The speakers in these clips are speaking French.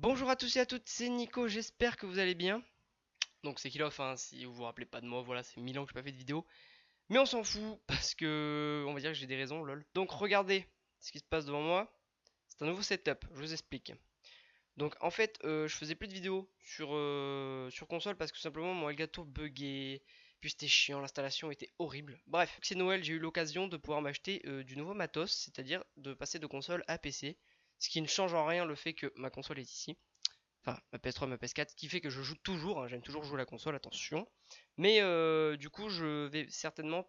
Bonjour à tous et à toutes, c'est Nico, j'espère que vous allez bien. Donc c'est Kilof, hein, si vous vous rappelez pas de moi, voilà, c'est 1000 ans que j'ai pas fait de vidéo. Mais on s'en fout, parce que on va dire que j'ai des raisons, lol. Donc regardez ce qui se passe devant moi. C'est un nouveau setup, je vous explique. Donc en fait, je faisais plus de vidéos sur console parce que simplement mon Elgato buguait. Puis c'était chiant, l'installation était horrible. Bref, c'est Noël, j'ai eu l'occasion de pouvoir m'acheter du nouveau matos, c'est-à-dire de passer de console à PC. Ce qui ne change en rien le fait que ma console est ici. Enfin, ma PS3, ma PS4, ce qui fait que je joue toujours, hein, j'aime toujours jouer à la console, attention. Mais du coup, je vais certainement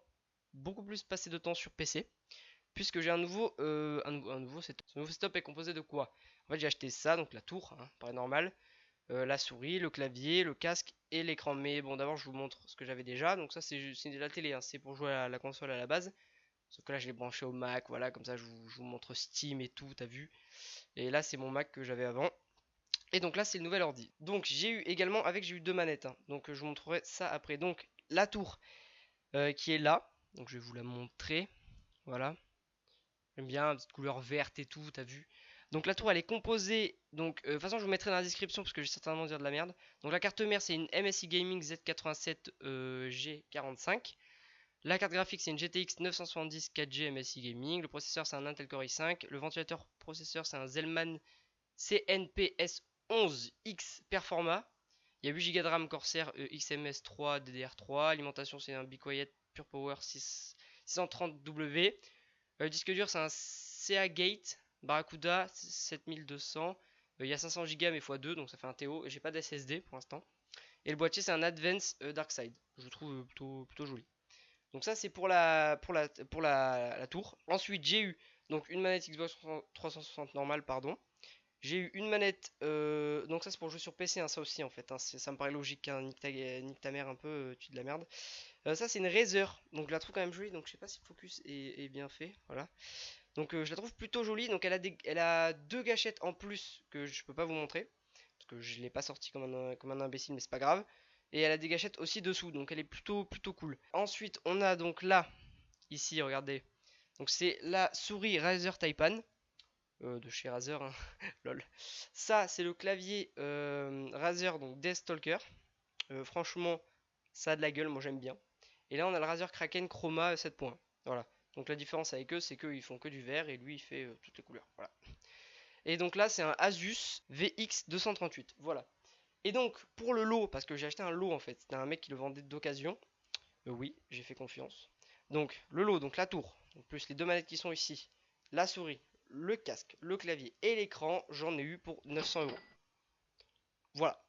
beaucoup plus passer de temps sur PC, puisque j'ai un nouveau setup. Ce nouveau setup est composé de quoi? En fait, j'ai acheté ça, donc la tour, hein, paraît normal, la souris, le clavier, le casque et l'écran. Mais bon, d'abord, je vous montre ce que j'avais déjà. Donc ça, c'est de la télé, hein, c'est pour jouer à la console à la base. Sauf que là, je l'ai branché au Mac, voilà, comme ça, je vous montre Steam et tout, t'as vu. Et là, c'est mon Mac que j'avais avant. Et donc là, c'est le nouvel ordi. Donc j'ai eu également, j'ai eu deux manettes, hein. Donc je vous montrerai ça après. Donc la tour qui est là. Donc je vais vous la montrer. Voilà. J'aime bien, petite couleur verte et tout, t'as vu. Donc la tour elle est composée. Donc de toute façon je vous mettrai dans la description parce que je vais certainement dire de la merde. Donc la carte mère c'est une MSI Gaming Z87 G45. La carte graphique c'est une GTX 970 4G MSI Gaming. Le processeur c'est un Intel Core i5. Le ventilateur processeur c'est un Zellman CNPS 11X Performa. Il y a 8 Go de RAM Corsair XMS3 DDR3. Alimentation, c'est un Be Quiet Pure Power 630W. Disque dur, c'est un Seagate Barracuda 7200. Il y a 500 Go mais x2, donc ça fait un TO. Et j'ai pas d'SSD pour l'instant. Et le boîtier, c'est un Advance Darkside. Je trouve plutôt joli. Donc ça, c'est pour la tour. Ensuite, j'ai eu donc une manette Xbox 360 normale, pardon. J'ai eu une manette, donc ça c'est pour jouer sur PC, hein, ça aussi en fait, hein, ça me paraît logique, hein, nique ta mère un peu, tu de la merde. Ça c'est une Razer, donc je la trouve quand même jolie, donc je sais pas si le focus est bien fait, voilà. Donc je la trouve plutôt jolie, donc elle a deux gâchettes en plus que je peux pas vous montrer, parce que je l'ai pas sorti comme un imbécile, mais c'est pas grave. Et elle a des gâchettes aussi dessous, donc elle est plutôt cool. Ensuite on a donc là, ici regardez, donc c'est la souris Razer Taipan de chez Razer, hein. Lol. Ça, c'est le clavier Razer, donc Deathstalker. Franchement, ça a de la gueule, moi j'aime bien. Et là, on a le Razer Kraken Chroma 7 points. Voilà. Donc la différence avec eux, c'est qu'ils font que du vert et lui, il fait toutes les couleurs. Voilà. Et donc là, c'est un Asus VX 238. Voilà. Et donc, pour le lot, parce que j'ai acheté un lot en fait, c'était un mec qui le vendait d'occasion. Oui, j'ai fait confiance. Donc, le lot, donc la tour, donc plus les deux manettes qui sont ici, la souris, le casque, le clavier et l'écran, j'en ai eu pour 900 €. Voilà,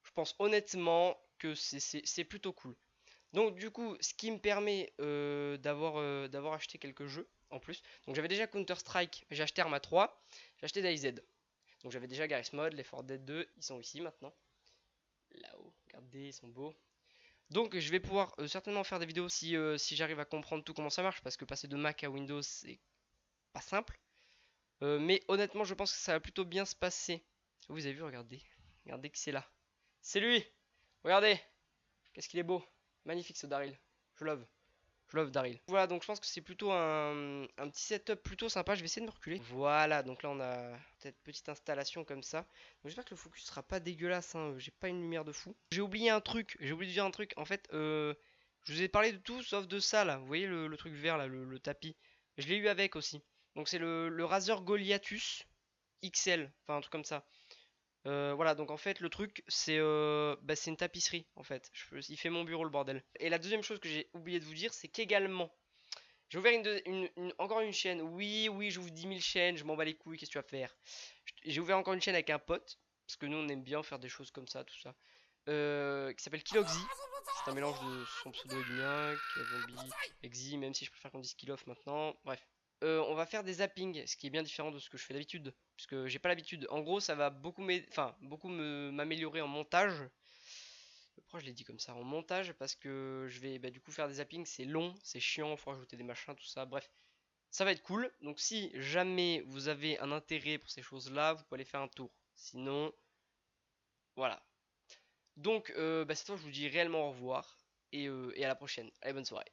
je pense honnêtement que c'est plutôt cool. Donc du coup, ce qui me permet d'avoir acheté quelques jeux en plus. Donc j'avais déjà Counter-Strike, j'ai acheté Arma 3, j'ai acheté DayZ. Donc j'avais déjà Garry's Mod, Left 4 Dead 2, ils sont ici maintenant. Là-haut, regardez, ils sont beaux. Donc je vais pouvoir certainement faire des vidéos si j'arrive à comprendre tout comment ça marche, parce que passer de Mac à Windows, c'est pas simple. Mais honnêtement, je pense que ça va plutôt bien se passer. Vous avez vu, regardez. Regardez qui c'est là. C'est lui. Regardez. Qu'est-ce qu'il est beau. Magnifique ce Daryl. Je love. Je love Daryl. Voilà, donc je pense que c'est plutôt un petit setup plutôt sympa. Je vais essayer de me reculer. Voilà, donc là on a cette petite installation comme ça. J'espère que le focus sera pas dégueulasse, hein. J'ai pas une lumière de fou. J'ai oublié un truc. J'ai oublié de dire un truc. En fait, je vous ai parlé de tout sauf de ça là. Vous voyez le truc vert là, le tapis. Je l'ai eu avec aussi. Donc c'est le Razer Goliathus XL, enfin un truc comme ça. Voilà, donc en fait le truc c'est une tapisserie en fait. Il fait mon bureau le bordel. Et la deuxième chose que j'ai oublié de vous dire, c'est qu'également j'ai ouvert encore une chaîne. Oui, oui, j'ouvre 10 000 chaînes, je m'en bats les couilles, qu'est-ce que tu vas faire? J'ai ouvert encore une chaîne avec un pote, parce que nous on aime bien faire des choses comme ça, tout ça. Qui s'appelle Kiloxy. C'est un mélange de son pseudo et du mien, Zombie, Exy, même si je préfère qu'on dise Kilof maintenant. Bref. On va faire des zappings, ce qui est bien différent de ce que je fais d'habitude, puisque j'ai pas l'habitude. En gros, ça va beaucoup m'améliorer en montage. Pourquoi je l'ai dit comme ça? En montage, parce que je vais du coup faire des zappings, c'est long, c'est chiant, faut rajouter des machins, tout ça. Bref, ça va être cool. Donc si jamais vous avez un intérêt pour ces choses-là, vous pouvez aller faire un tour. Sinon, voilà. Donc cette fois, je vous dis réellement au revoir et à la prochaine. Allez, bonne soirée.